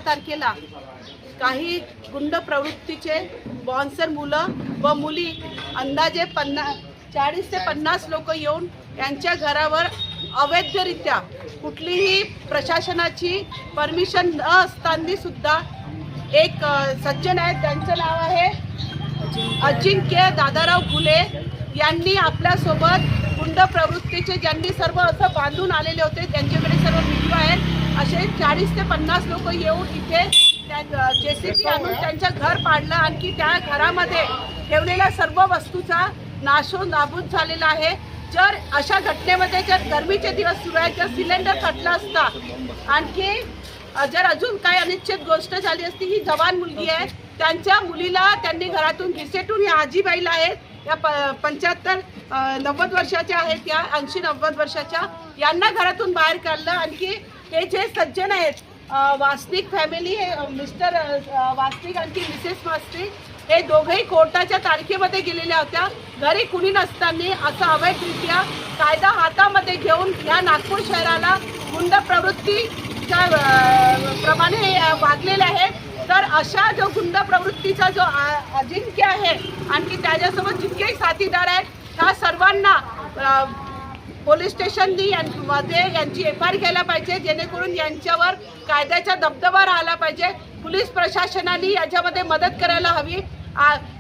तारखेला काही गुंड प्रवृत्तीचे बॉन्सर मुलं व मुली अंदाजे 40 ते 50 लोक येऊन यांच्या घरावर अवैधरित्या कुठलीही प्रशासनाची परमिशन न असताना सुद्धा एक सज्जन आहेत, त्यांचं नाव आहे अजिंक्य दादाराव फुले यांनी आपल्यासोबत गुंड प्रवृत्तीचे ज्यांनी सर्व असं बांधून आलेले होते, त्यांच्याकडे सर्व व्हिडिओ आहेत, असे 40 ते 50 लोक येऊन इथे JCB आणून त्यांचं घर पाडलं. आणखी त्या घरामध्ये ठेवलेल्या सर्व वस्तूचा नाशोनाबूद झालेला आहे. जर अशा घटनेमध्ये जर गरमीचे दिवस सुरू आहेत, जर सिलेंडर कटला असता, आणखी जर अजून काय अनिश्चित गोष्ट झाली असती, ही जवान मुलगी आहे, त्यांच्या मुलीला त्यांनी घरातून घिसेटून या आजीबाईला आहेत, या 75-90 वर्षाच्या आहेत, या 80-90 वर्षाच्या, यांना घरातून बाहेर काढलं. आणखी हे जे सज्जन आहेत वास्तविक फॅमिली, मिस्टर वास्तविक आणखी मिसेस वास्तविक, हे दोघेही कोर्टाच्या तारखेमध्ये गेलेल्या होत्या. घरी कुणी नसताना असं अवैधरित्या कायदा हातामध्ये घेऊन या नागपूर शहराला गुंड प्रवृत्तीच्या प्रमाणे वागलेले आहेत. तर अशा जो गुंड प्रवृत्तीचा जो अजिंक्य आहे, आणखी त्याच्यासोबत जितकेही साथीदार आहेत, ह्या सर्वांना पोलीस स्टेशननी मध्ये यांची FIR घ्यायला पाहिजे, जेणेकरून यांच्यावर कायद्याचा दबदबा राहिला पाहिजे. पोलीस प्रशासनाने याच्यामध्ये मदत करायला हवी.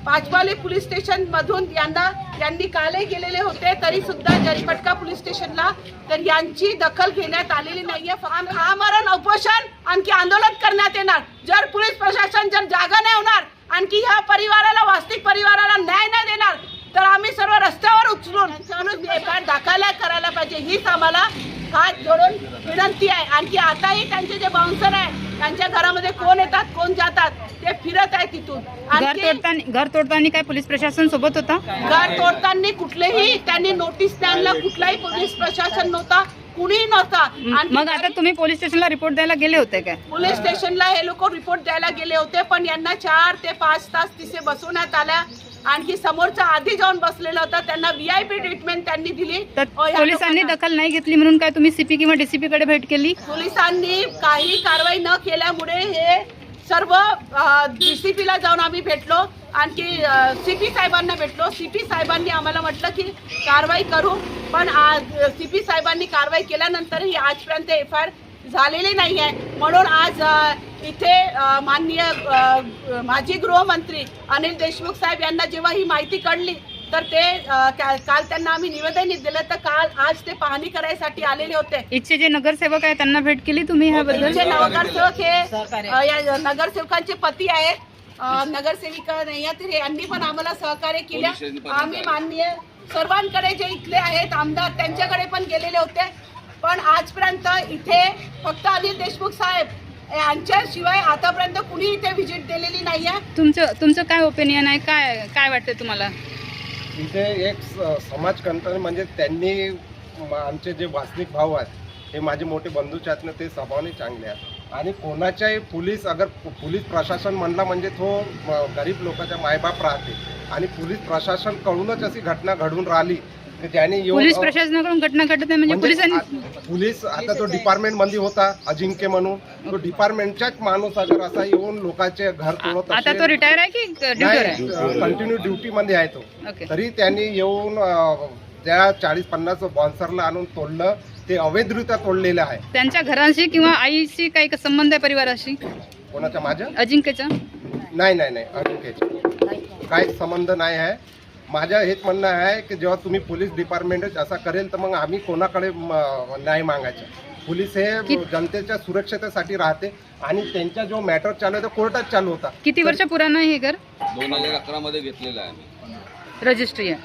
पाचवाली पोलीस स्टेशनमधून यांनी कालही गेलेले होते, तरी सुद्धा जरीपटका पोलीस स्टेशनला तर यांची दखल घेण्यात आलेली नाहीये. आमरण उपोषण आणखी आंदोलन करण्यात येणार. जर पोलीस प्रशासन जर जागा नाही होणार, आणखी ह्या परिवाराला, वास्तविक परिवाराला न्याय नाही देणार, तर आम्ही सर्व रस्त्यावर उचलून FIR दाखल करायला पाहिजे, हीच आम्हाला हात जोडून विनंती आहे. आणखी आताही त्यांचे जे बाउन्सर आहे, त्यांच्या घरामध्ये कोण येतात कोण जातात ते फिरत आहे तिथून. घर तोडताना काय पोलीस प्रशासन सोबत होता? घर तोडताना कुठलेही त्यांनी नोटीस द्यायला कुठलाही पोलीस प्रशासन नव्हता, कुणीही नव्हता. मग आता तुम्ही पोलीस स्टेशनला रिपोर्ट द्यायला गेले होते काय? पोलीस स्टेशनला हे लोक रिपोर्ट द्यायला गेले होते, पण यांना 4 ते 5 तास तिथे बसवण्यात आल्या. आणखी समोरचा आधी जाऊन बसलेला होता, त्यांना VIP ट्रीटमेंट त्यांनी दिली. पोलिसांनी दखल नाही घेतली म्हणून काय तुम्ही CP किंवा DCP कडे भेट केली? पोलिसांनी काही कारवाई न केल्यामुळे हे सर्व DCP ला जाऊन आम्ही भेटलो, आणखी CP साहेबांना भेटलो. CP साहेबांनी आम्हाला म्हटलं की कारवाई करू, पण CP साहेबांनी कारवाई केल्यानंतरही आजपर्यंत FIR झालेली नाही आहे. म्हणून आज इथे माननीय माजी गृहमंत्री अनिल देशमुख साहेब यांना जेव्हा ही माहिती कळली, तर ते काल त्यांना आम्ही निवेदन दिलं, तर आज ते पाहणी करायसाठी आलेले होते. इथचे जे नगरसेवक आहेत त्यांना भेट केली तुम्ही ह्याबद्दल? नगरसेवक हे या नगरसेवकांचे पती आहेत, नगरसेविका नाही आहेत, यांनी पण आम्हाला सहकार्य केलं. आम्ही माननीय सर्वांकडे जे इथले आहेत आमदार त्यांच्याकडे पण गेलेले होते, पण आजपर्यंत इथे फक्त अनिल देशमुख साहेब यांच्याशिवाय आतापर्यंत कुणी इथे व्हिजिट दिलेली नाही आहे. तुमचं काय ओपिनियन आहे? काय वाटतं तुम्हाला? इथे एक समाजकंटन म्हणजे त्यांनी आमचे जे वास्तविक भाऊ आहेत, हे माझे मोठे बंधूचे आहेत ना, ते स्वभावाने चांगले आहेत. आणि कोणाच्याही पोलीस प्रशासन म्हणला म्हणजे तो गरीब लोकांच्या मायबाप राहते. आणि पोलीस प्रशासन कडूनच अशी घटना घडून राहिली, ज्याने पोलीस प्रशासनाकडून घटना घडत नाही म्हणजे पोलीस आता तो डिपार्टमेंट मध्ये होता अजिंक्य म्हणून, तो डिपार्टमेंटचाच माणूस अगर असा येऊन लोकांचे घर तोडत, आता तो रिटायर आहे की कंटिन्यू ड्युटी मध्ये आहे तो, तरी त्यांनी येऊन त्या 40-50 बॉन्सरला आणून तोडलं. ते अवैधरित्या तोडलेलं आहे. त्यांच्या घराशी किंवा आईशी काही संबंध आहे परिवाराशी? कोणाच्या? माझ्या अजिंक्यचा? नाही, अजिंक्यचा काही संबंध नाही आहे. माझं हेच म्हणणं आहे की जेव्हा तुम्ही पोलीस डिपार्टमेंटच असा करेल, तर मग आम्ही कोणाकडे न्याय मागायचा? पोलीस हे जनतेच्या सुरक्षतेसाठी राहते, आणि त्यांचा जो मॅटर चालू आहे तो कोर्टात चालू होता. किती वर्ष पुराणं हे घर? 2011 मध्ये घेतलेलं आहे. रजिस्ट्री आहे.